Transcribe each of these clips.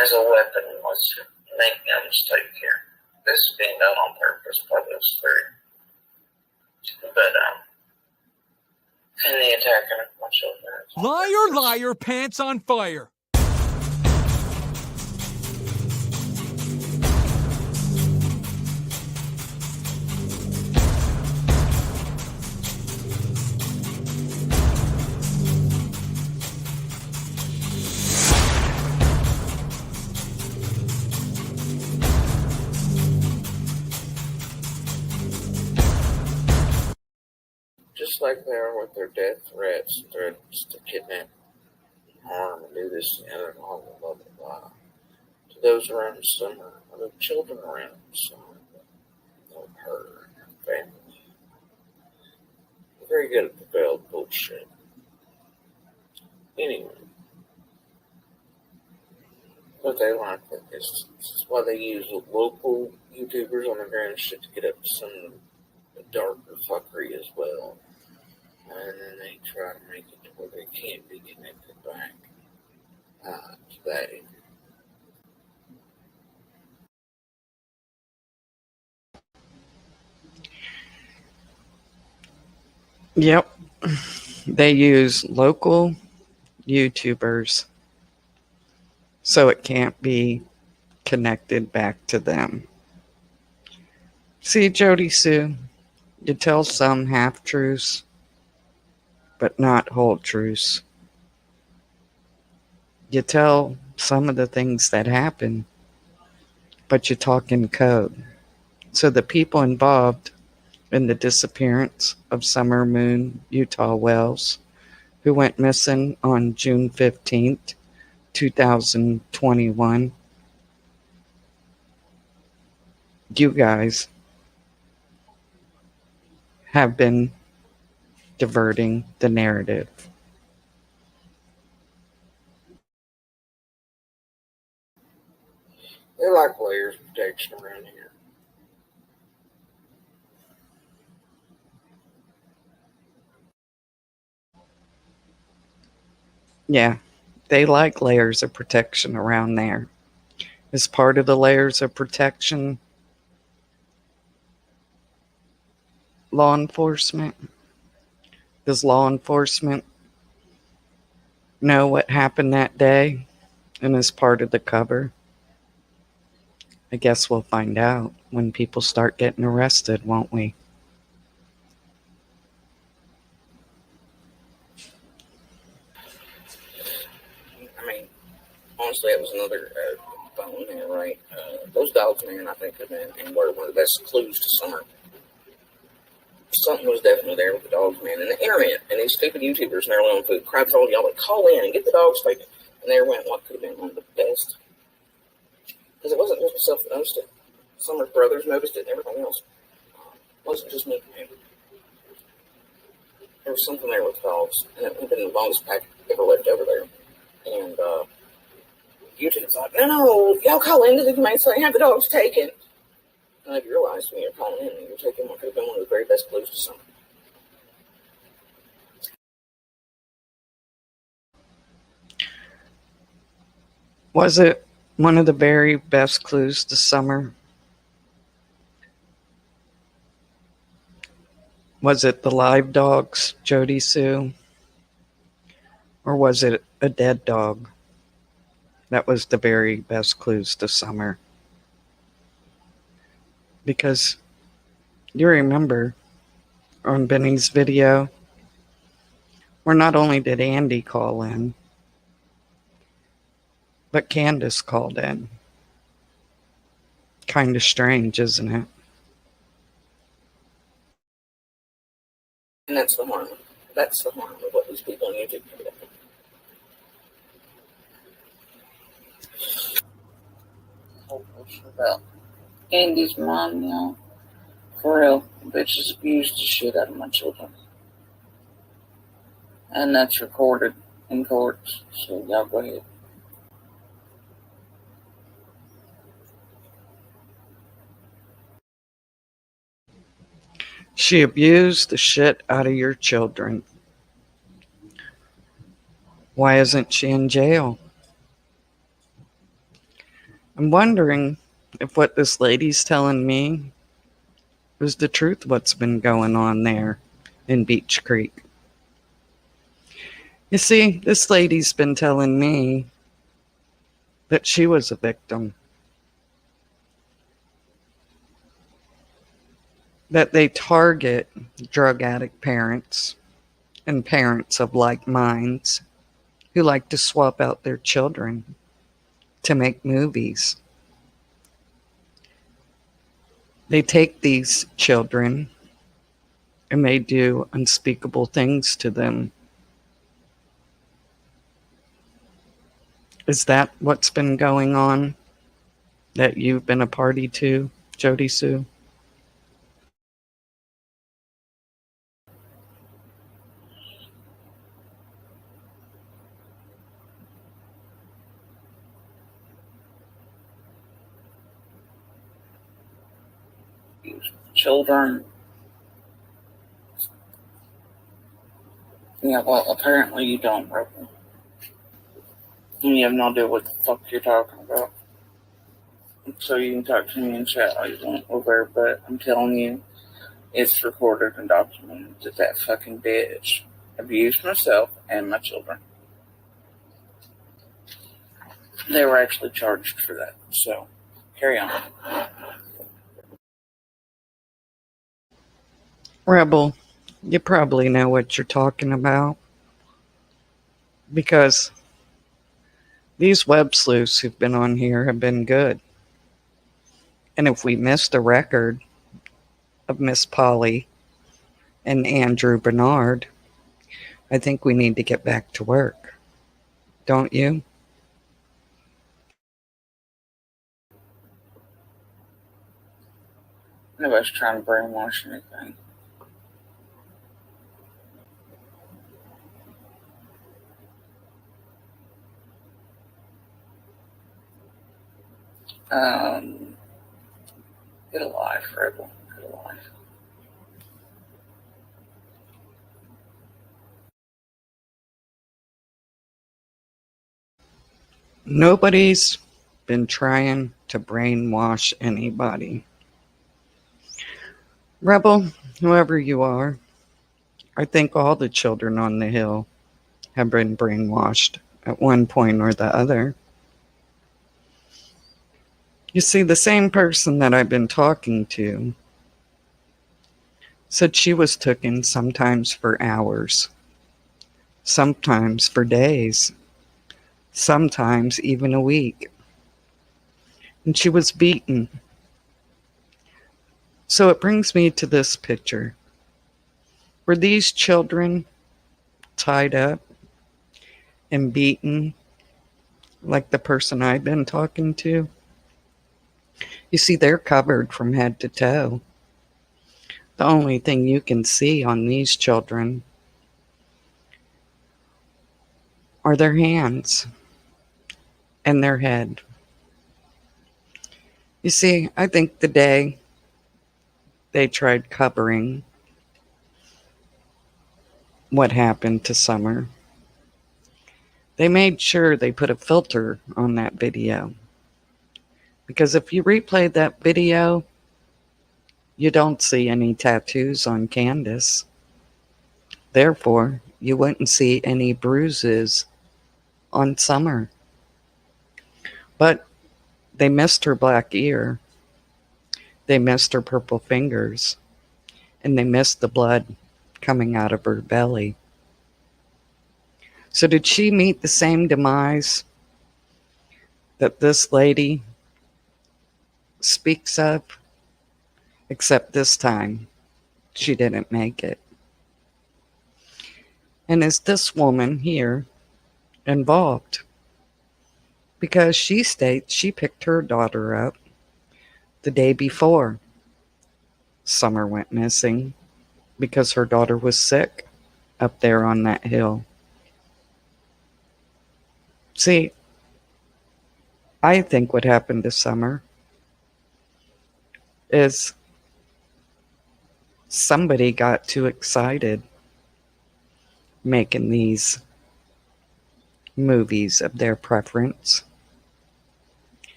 as a weapon. Let's make no mistake here. This is being done on purpose by those three. But, and the attacking of my children. Liar, liar, pants on fire. Just like they are with their death threats to kidnap, harm, and do this and the other, and all blah, blah, blah. To those around the summer, or the children around the summer, of her and her family. They're very good at the veiled bullshit. Anyway, what they like is why they use local YouTubers on the ground shit to get up to some of the darker fuckery as well. And then they try to make it to where they can't be connected back to that. Yep. They use local YouTubers so it can't be connected back to them. See, Jodisue, you tell some half-truths, but not whole truths. You tell some of the things that happen, but you talk in code. So the people involved in the disappearance of Summer Moon Utah Wells, who went missing on June 15th, 2021, you guys have been diverting the narrative. They like layers of protection around here. Yeah, they like layers of protection around there. As part of the layers of protection, law enforcement. Does law enforcement know what happened that day and is part of the cover? I guess we'll find out when people start getting arrested, won't we? I mean, honestly, it was another phone there, right? Those dogs, man, I think have been and were one of the best clues to summer. Something was definitely there with the dogs, man. And the internet and these stupid YouTubers and their own food. Crowd told y'all to call in and get the dogs taken. And there went what could have been one of the best. Because it wasn't just myself that noticed it. Summer's brothers noticed it and everything else. It wasn't just me, man. There was something there with dogs. And it had been the longest pack ever left over there. And YouTube's like, no, y'all call in to the humane so they have the dogs taken. And I realized when you're calling in and you're taking what could have been one of the very best clues to summer. Was it one of the very best clues to summer? Was it the live dogs, Jodisue? Or was it a dead dog? That was the very best clues to summer. Because you remember on Benny's video, where not only did Andy call in, but Candace called in. Kind of strange, isn't it? And that's the harm. That's the harm of what these people on YouTube do. About Andy's mom, y'all. For real, bitches abused the shit out of my children. And that's recorded in courts, so y'all go ahead. She abused the shit out of your children. Why isn't she in jail? I'm wondering if what this lady's telling me is the truth, what's been going on there in Beech Creek. You see, this lady's been telling me that she was a victim, that they target drug addict parents and parents of like minds who like to swap out their children to make movies. They take these children and they do unspeakable things to them. Is that what's been going on that you've been a party to, Jodisue? Children. Yeah, well, apparently you don't, Rebel. And you have no idea what the fuck you're talking about. So you can talk to me in chat all you want over, but I'm telling you, it's recorded and documented that that fucking bitch abused myself and my children. They were actually charged for that. So, carry on. Rebel, you probably know what you're talking about because these web sleuths who've been on here have been good. And if we missed a record of Miss Polly and Andrew Bernard, I think we need to get back to work. Don't you? Nobody's trying to brainwash anything. Get a life, Rebel. Get a life. Nobody's been trying to brainwash anybody. Rebel, whoever you are, I think all the children on the hill have been brainwashed at one point or the other. You see, the same person that I've been talking to said she was taken sometimes for hours, sometimes for days, sometimes even a week. And she was beaten. So it brings me to this picture. Were these children tied up and beaten like the person I've been talking to? You see, they're covered from head to toe. The only thing you can see on these children are their hands and their head. You see, I think the day they tried covering what happened to Summer, they made sure they put a filter on that video. Because if you replay that video, you don't see any tattoos on Candace. Therefore, you wouldn't see any bruises on Summer. But they missed her black ear. They missed her purple fingers. And they missed the blood coming out of her belly. So did she meet the same demise that this lady speaks of? Except this time, she didn't make it. And is this woman here involved? Because she states she picked her daughter up the day before Summer went missing because her daughter was sick up there on that hill. See, I think what happened to Summer is somebody got too excited making these movies of their preference.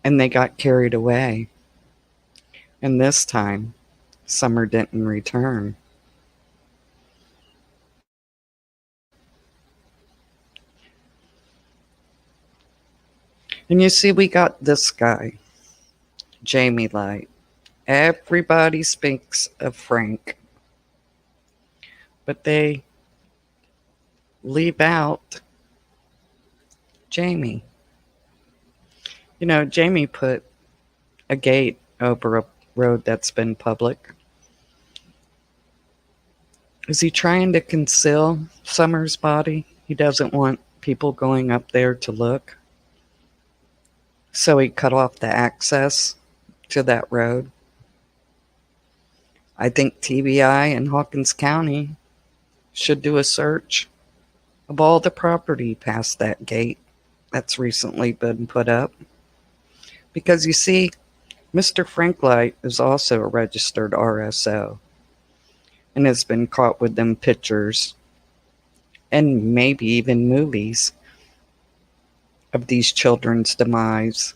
and they got carried away. And this time, Summer didn't return. And you see, we got this guy, Jamie Light. Everybody speaks of Frank, but they leave out Jamie. You know, Jamie put a gate over a road that's been public. Is he trying to conceal Summer's body? He doesn't want people going up there to look. So he cut off the access to that road. I think TBI in Hawkins County should do a search of all the property past that gate that's recently been put up. Because you see, Mr. Frank Light is also a registered RSO and has been caught with them pictures and maybe even movies of these children's demise.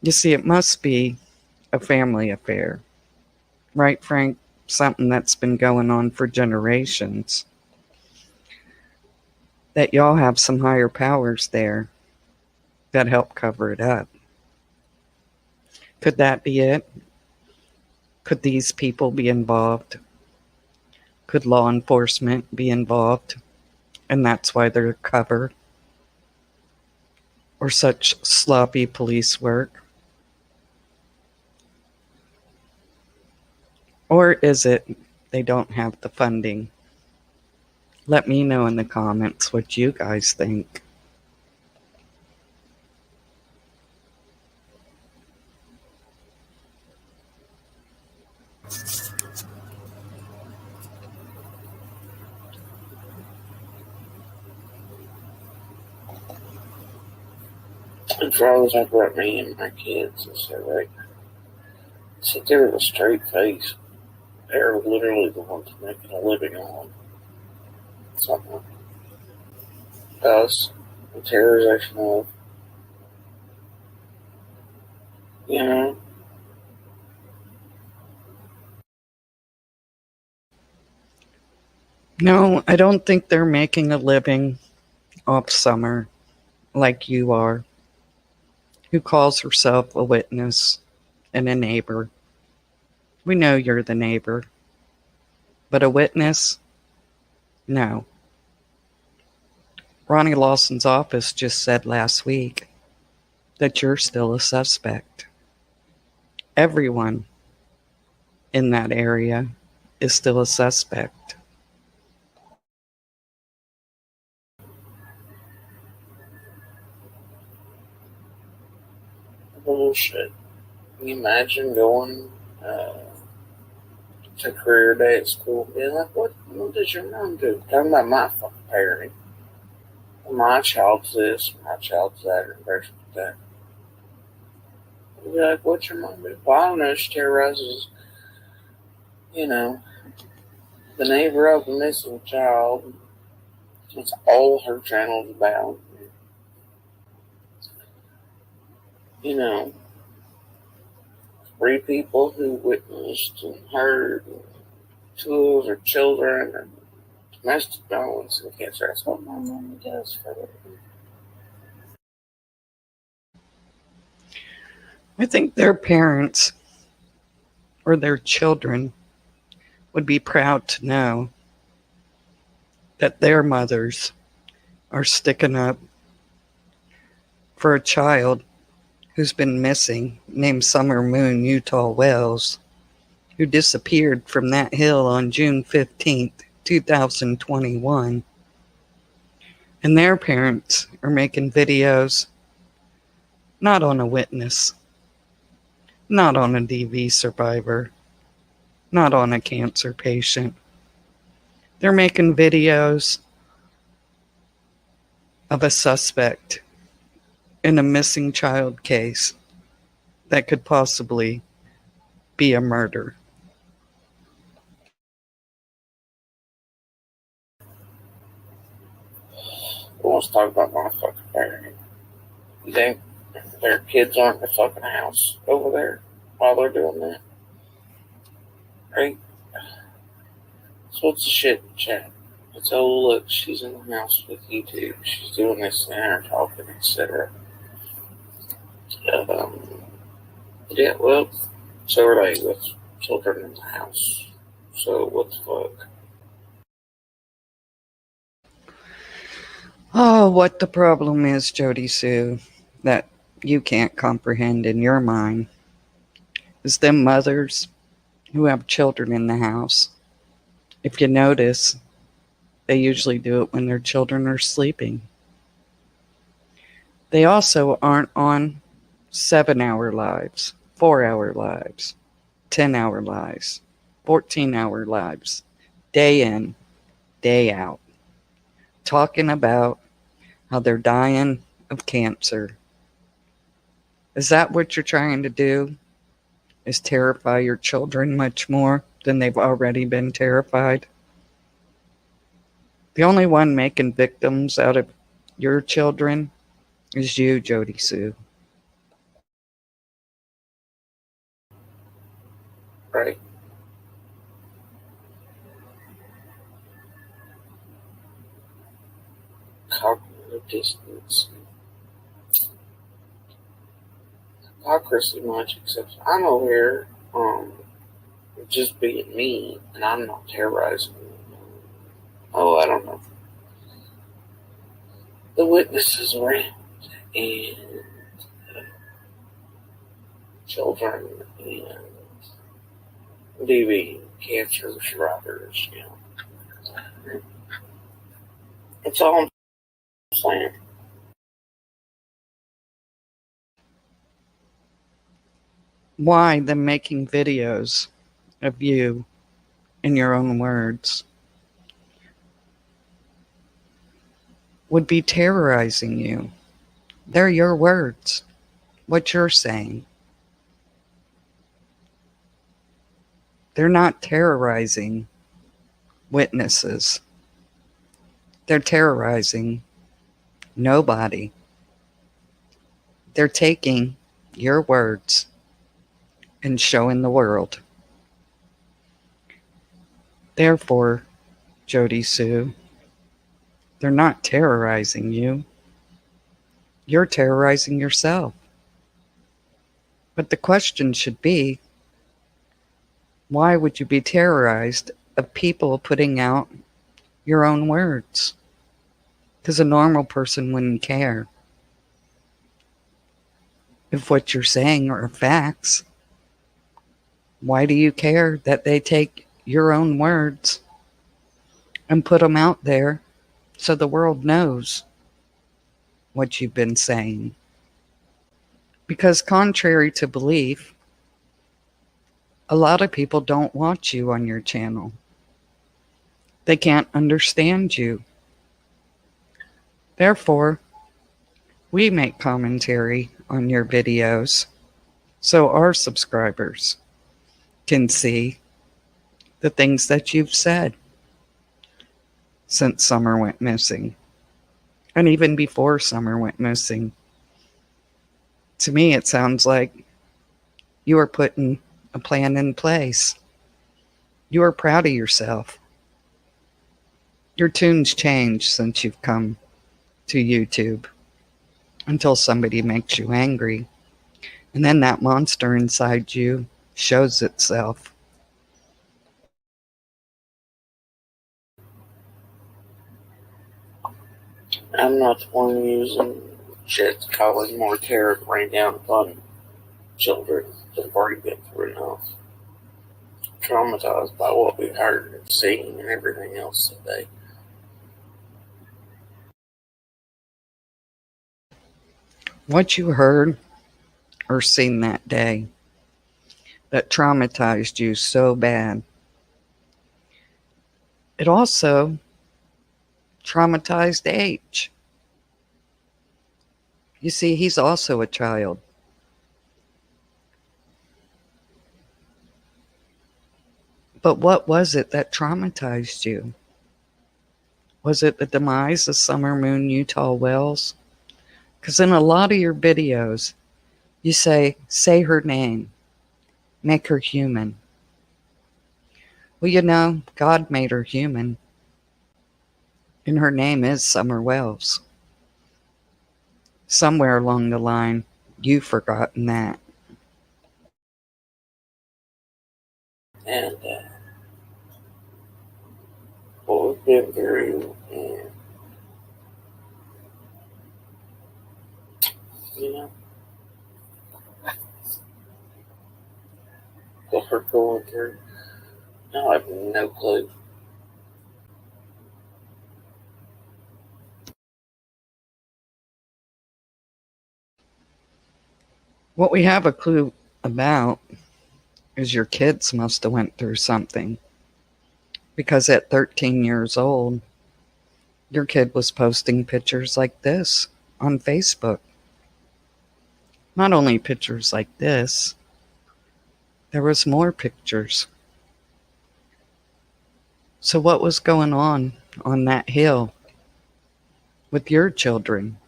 You see, it must be a family affair, right, Frank? Something that's been going on for generations. That y'all have some higher powers there that help cover it up. Could that be it? Could these people be involved? Could law enforcement be involved? And that's why they're covered? Or such sloppy police work? Or is it they don't have the funding? Let me know in the comments what you guys think. And for all those I brought me and my kids and stuff, right? Sit there with a straight face. They're literally the ones making a living on something. Us, the terrorization of, you know. No, I don't think they're making a living off Summer like you are, who calls herself a witness and a neighbor. We know you're the neighbor, but a witness? No. Ronnie Lawson's office just said last week that you're still a suspect. Everyone in that area is still a suspect. Bullshit. Can you imagine going to career day at school and being like, what does your mom do? Talking about my fucking parenting. My child's this, my child's that, or embarrassed with that. You'd be like, what's your mom do? Well, I don't know, she terrorizes, you know, the neighbor of the missing child. That's all her channel's about. You know, 3 people who witnessed and heard, and 2 of those are children, and domestic violence and cancer. That's what my mom does for a living. I think their parents or their children would be proud to know that their mothers are sticking up for a child who's been missing, named Summer Moon Utah Wells, who disappeared from that hill on June 15th, 2021. And their parents are making videos not on a witness, not on a DV survivor, not on a cancer patient. They're making videos of a suspect in a missing child case that could possibly be a murder. wants to talk about my fucking parenting. You think their kids aren't in the fucking house over there while they're doing that? Right? So what's the shit in chat? It's, oh, look, she's in the house with you too. She's doing this and they're talking, etc. Yeah, well, so are they with children in the house. So what the fuck? Oh, what the problem is, Jodisue, that you can't comprehend in your mind is them mothers who have children in the house. If you notice, they usually do it when their children are sleeping. They also aren't on 7-hour lives, 4-hour lives, 10-hour lives, 14-hour lives, day in, day out, talking about how they're dying of cancer. Is that what you're trying to do? Is terrify your children much more than they've already been terrified? The only one making victims out of your children is you, Jodisue. Right? Cognitive dissonance. Hypocrisy much, except I'm over here, just being me, and I'm not terrorizing. Oh, I don't know. The witnesses around, and children, and DV cancer survivors, you know. That's all I'm saying. Why them making videos of you in your own words would be terrorizing you? They're your words, what you're saying. They're not terrorizing witnesses. They're terrorizing nobody. They're taking your words and showing the world. Therefore, Jodisue, they're not terrorizing you. You're terrorizing yourself. But the question should be, why would you be terrorized of people putting out your own words? Because a normal person wouldn't care if what you're saying are facts. Why do you care that they take your own words and put them out there so the world knows what you've been saying? Because contrary to belief, a lot of people don't watch you on your channel. They can't understand you. Therefore, we make commentary on your videos so our subscribers can see the things that you've said since Summer went missing, and even before Summer went missing. To me, it sounds like you are putting a plan in place. You are proud of yourself. Your tunes change since you've come to YouTube until somebody makes you angry. And then that monster inside you shows itself. I'm not the one using shit causing more terror rain down upon children that have already been through enough. Traumatized by what we've heard and seen and everything else today. What you heard or seen that day that traumatized you so bad, it also traumatized H. You see, he's also a child. But what was it that traumatized you? Was it the demise of Summer Moon Utah Wells? Because in a lot of your videos, you say her name, make her human. Well, you know, God made her human, and her name is Summer Wells. Somewhere along the line, you've forgotten that. And what we've been through, and you know, what we're going through, I have no clue. What we have a clue about is your kids must have went through something. Because at 13 years old, your kid was posting pictures like this on Facebook. Not only pictures like this, there was more pictures. So what was going on that hill with your children?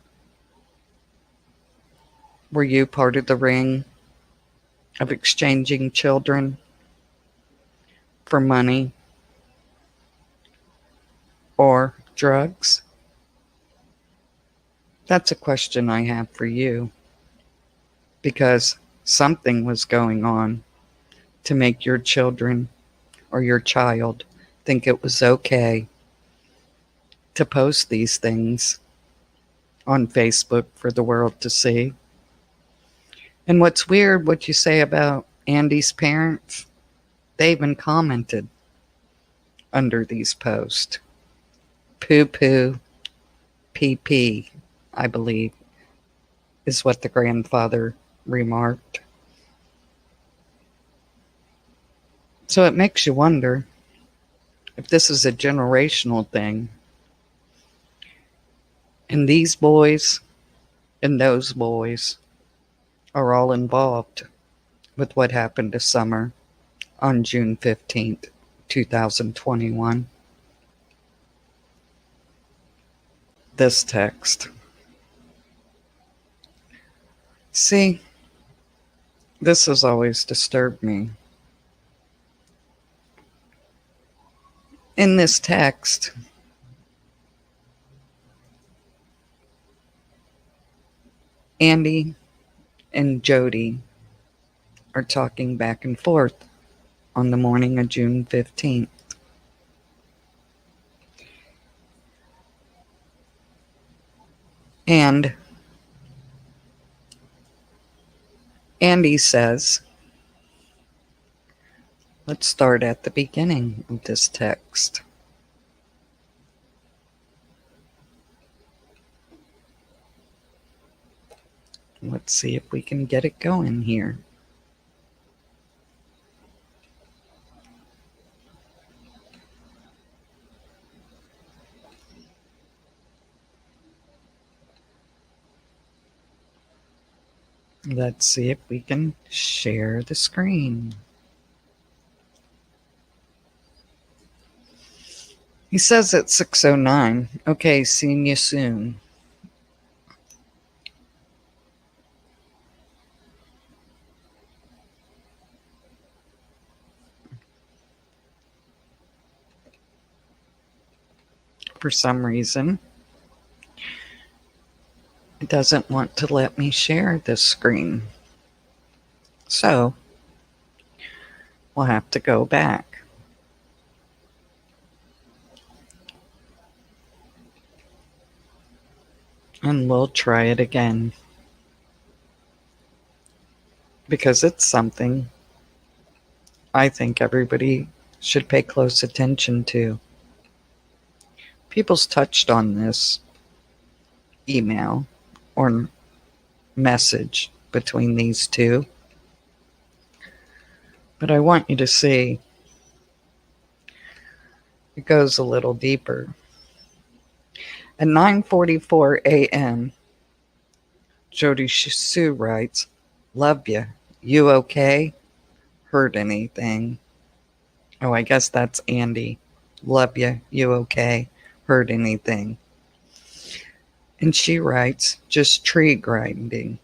Were you part of the ring of exchanging children for money or drugs? That's a question I have for you, because something was going on to make your children or your child think it was okay to post these things on Facebook for the world to see. And what's weird, what you say about Andy's parents, they even commented under these posts. Poo poo, pee pee, I believe, is what the grandfather remarked. So it makes you wonder if this is a generational thing. And these boys and those boys are all involved with what happened to Summer on June 15th, 2021. This text. See, this has always disturbed me. In this text, Andy and Jody are talking back and forth on the morning of June 15th. And Andy says, let's start at the beginning of this text. Let's see if we can get it going here. Let's see if we can share the screen. He says at 6:09, okay, seeing you soon. For some reason, it doesn't want to let me share this screen. So, we'll have to go back. And we'll try it again. Because it's something I think everybody should pay close attention to. People's touched on this email or message between these two. But I want you to see it goes a little deeper. At 9:44 a.m., Jodisue writes, love ya. You okay? Heard anything? Oh, I guess that's Andy. Love ya. You okay? heard anything. And she writes, just tree grinding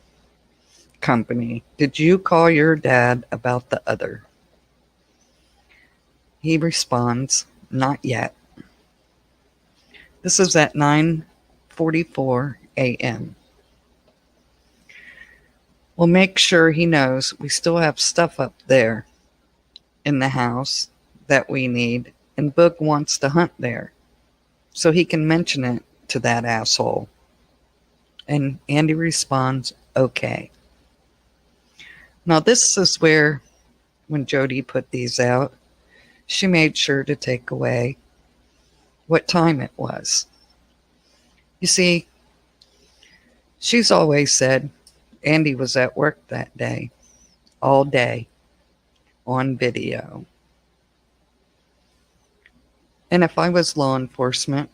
company. Did you call your dad about the other? He responds, not yet. This is at 9:44 a.m. We'll make sure he knows we still have stuff up there in the house that we need, and Boog wants to hunt there, so he can mention it to that asshole. And Andy responds, okay. Now this is where, when Jody put these out, she made sure to take away what time it was. You see, she's always said Andy was at work that day, all day, on video. And if I was law enforcement,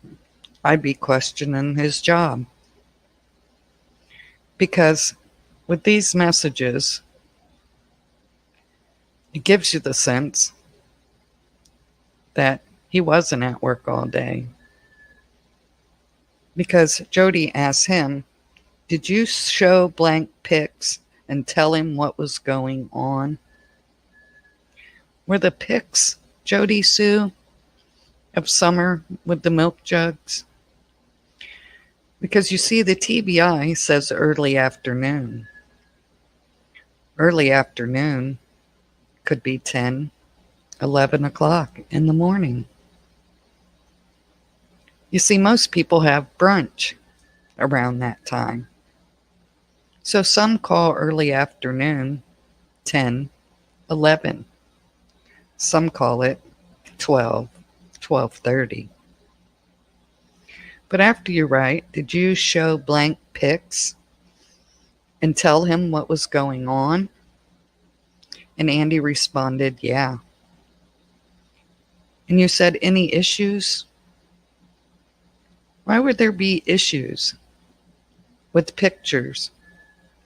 I'd be questioning his job. Because with these messages, it gives you the sense that he wasn't at work all day. Because Jody asked him, did you show blank pics and tell him what was going on? Were the pics, Jodisue, of Summer with the milk jugs? Because you see, the TBI says early afternoon. Early afternoon could be 10, 11 o'clock in the morning. You see, most people have brunch around that time. So some call early afternoon 10, 11. Some call it 12, 12:30. But after you write, did you show blank pics and tell him what was going on? And Andy responded, yeah. And you said, any issues? Why would there be issues with pictures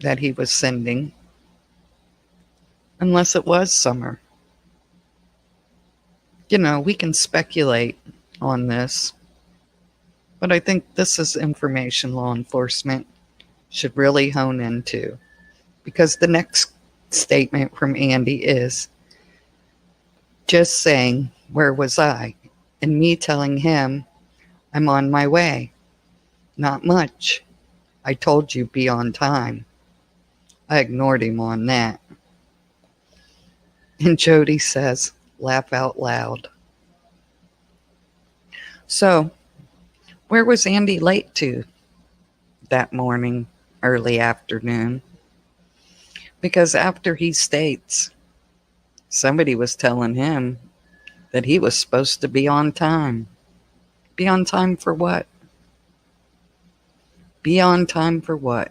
that he was sending unless it was Summer? You know, we can speculate on this, but I think this is information law enforcement should really hone into, because the next statement from Andy is just saying, where was I? And me telling him, I'm on my way. Not much. I told you be on time. I ignored him on that. And Jody says, laugh out loud. So, where was Andy late to that morning, early afternoon? Because after he states, somebody was telling him that he was supposed to be on time. Be on time for what? Be on time for what?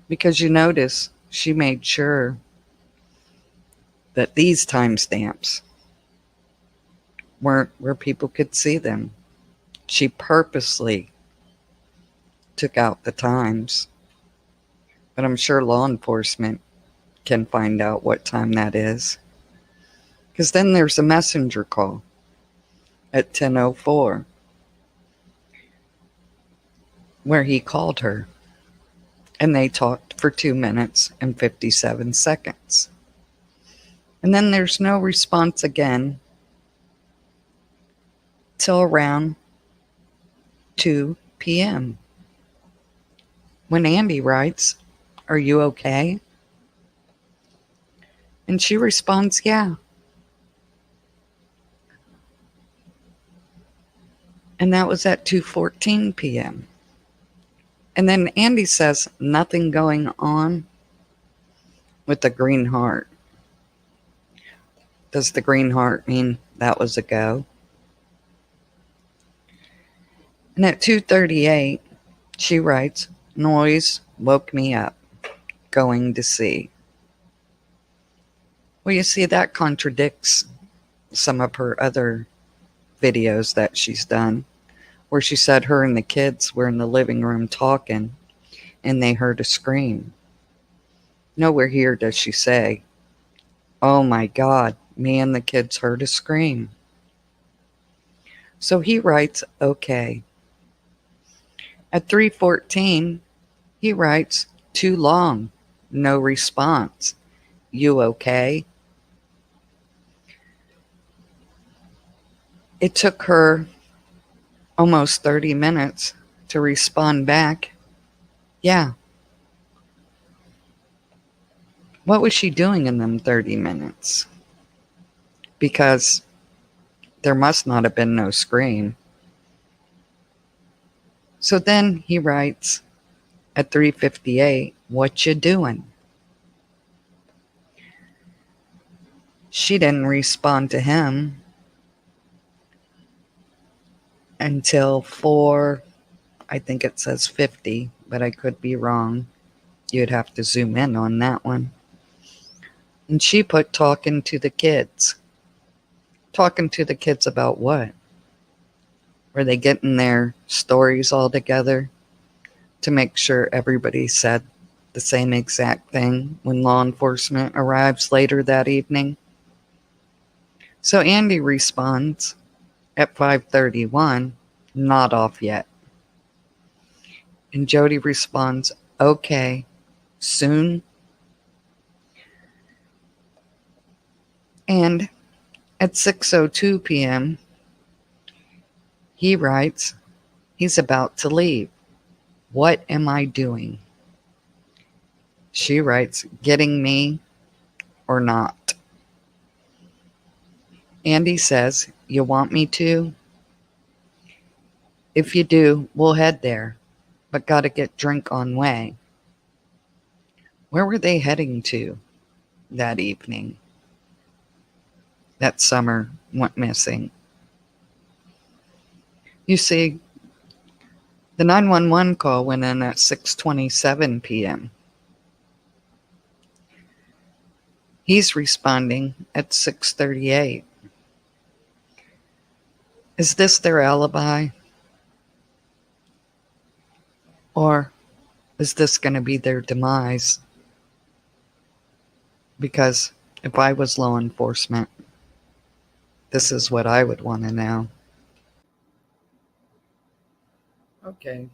Because you notice she made sure that these timestamps weren't where people could see them. She purposely took out the times. But I'm sure law enforcement can find out what time that is. Because then there's a messenger call at 10:04 where he called her. And they talked for 2 minutes and 57 seconds. And then there's no response again till around 2 p.m. when Andy writes, are you okay? And she responds, yeah. And that was at 2:14 p.m. And then Andy says, nothing going on with the green heart. Does the green heart mean that was a go? And at 2:38, she writes, noise woke me up, going to see. Well, you see, that contradicts some of her other videos that she's done, where she said her and the kids were in the living room talking and they heard a scream. Nowhere here does she say, oh my God, me and the kids heard a scream. So he writes, okay. At 3:14, he writes, too long. No response. You okay? It took her almost 30 minutes to respond back. Yeah. What was she doing in them 30 minutes? Because there must not have been no scream. So then he writes at 3:58, what you doing? She didn't respond to him until 4, I think it says 50, but I could be wrong. You'd have to zoom in on that one. And she put talking to the kids. Talking to the kids about what? Were they getting their stories all together to make sure everybody said the same exact thing when law enforcement arrives later that evening? So Andy responds at 5:31, not off yet. And Jody responds, okay, soon. And at 6:02 p.m., he writes, he's about to leave. What am I doing? She writes, getting me or not. Andy says, you want me to? If you do, we'll head there, but gotta get drink on way. Where were they heading to that evening that Summer went missing? You see, the 911 call went in at 6:27 p.m. He's responding at 6:38. Is this their alibi? Or is this going to be their demise? Because if I was law enforcement, this is what I would want to know. Okay,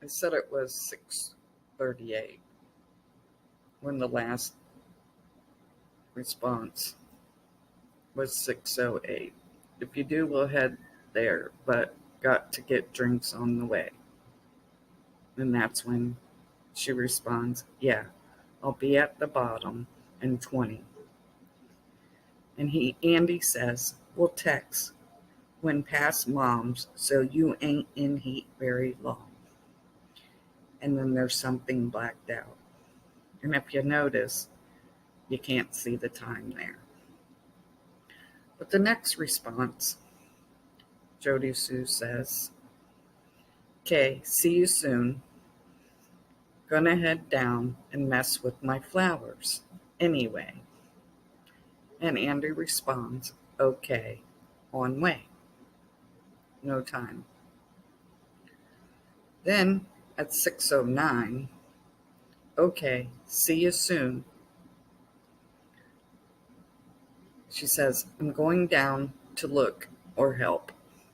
I said it was 6:38 when the last response was 6:08. If you do, we'll head there, but got to get drinks on the way. And that's when she responds, yeah, I'll be at the bottom in 20. And Andy says, we'll text when past Mom's, so you ain't in heat very long. And then there's something blacked out. And if you notice, you can't see the time there. But the next response, Jodisue says, okay, see you soon. Gonna head down and mess with my flowers anyway. And Andy responds, okay, on way. No time. Then at 6:09, okay, see you soon. She says, I'm going down to look or help.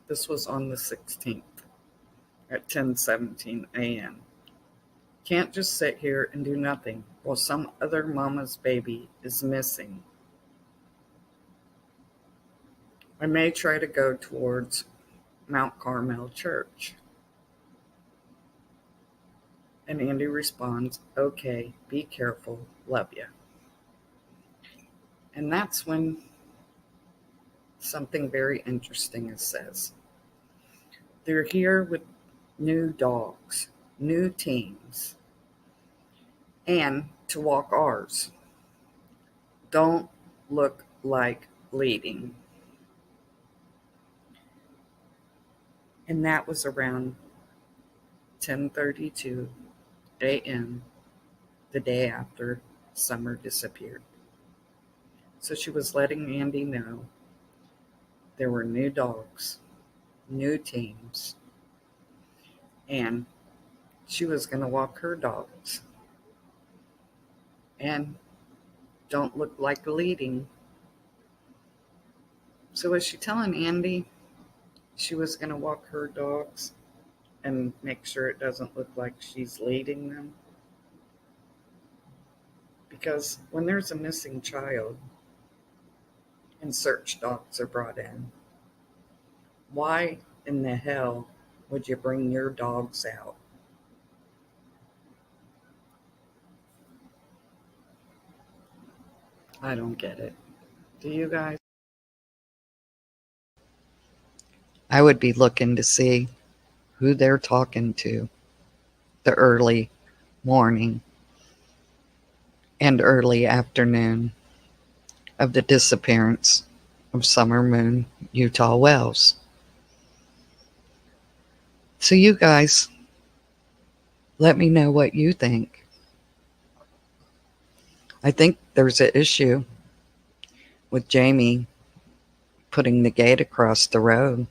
This was on the 16th at 10:17 a.m. Can't just sit here and do nothing while some other mama's baby is missing. I may try to go towards Mount Carmel Church. And Andy responds, okay, be careful, love ya. And that's when something very interesting is says. They're here with new dogs, new teams, and to walk ours. Don't look like leading. And that was around 10:32 a.m. the day after Summer disappeared. So she was letting Andy know there were new dogs, new teams, and she was going to walk her dogs. And don't look like leading. So was she telling Andy she was going to walk her dogs and make sure it doesn't look like she's leading them. Because when there's a missing child and search dogs are brought in, why in the hell would you bring your dogs out? I don't get it. Do you guys? I would be looking to see who they're talking to the early morning and early afternoon of the disappearance of Summer Moon Utah Wells. So you guys, let me know what you think. I think there's an issue with Jamie putting the gate across the road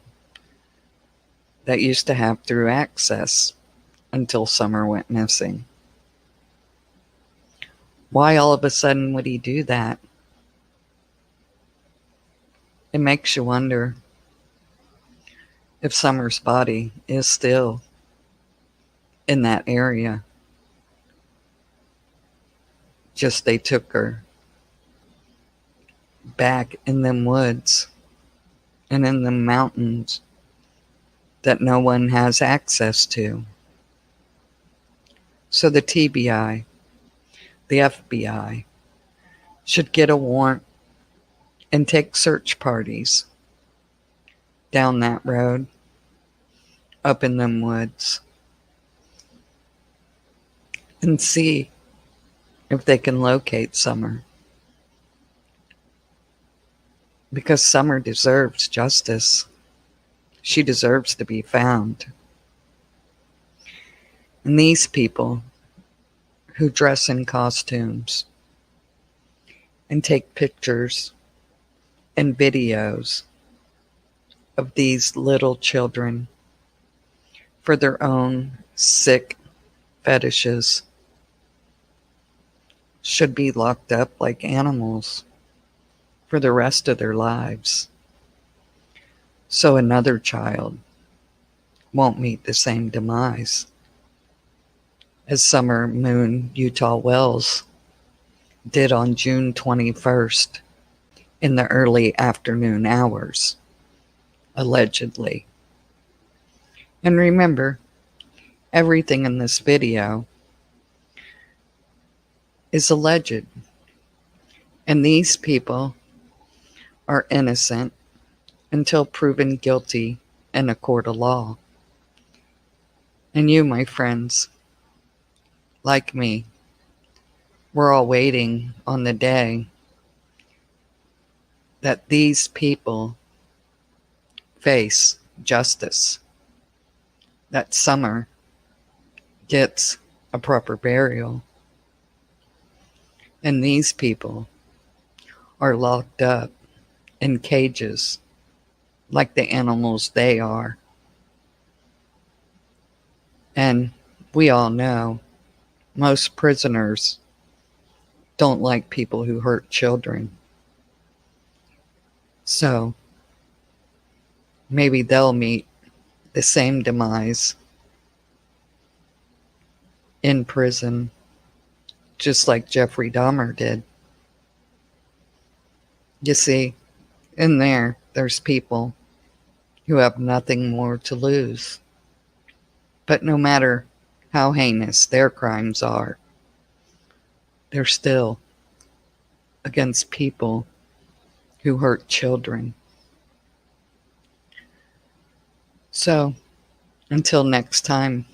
that used to have through access until Summer went missing. Why all of a sudden would he do that? It makes you wonder if Summer's body is still in that area. Just they took her back in them woods and in them mountains that no one has access to. So the TBI, the FBI, should get a warrant and take search parties down that road, up in them woods, and see if they can locate Summer. Because Summer deserves justice. She deserves to be found. And these people who dress in costumes and take pictures and videos of these little children for their own sick fetishes should be locked up like animals for the rest of their lives, so another child won't meet the same demise as Summer Moon Utah Wells did on June 21st in the early afternoon hours, allegedly. And remember, everything in this video is alleged, and these people are innocent until proven guilty in a court of law. And you, my friends, like me, we're all waiting on the day that these people face justice, that Summer gets a proper burial, and these people are locked up in cages like the animals they are. And we all know most prisoners don't like people who hurt children. So maybe they'll meet the same demise in prison, just like Jeffrey Dahmer did. You see, in there's people who have nothing more to lose. But no matter how heinous their crimes are, they're still against people who hurt children. So, until next time,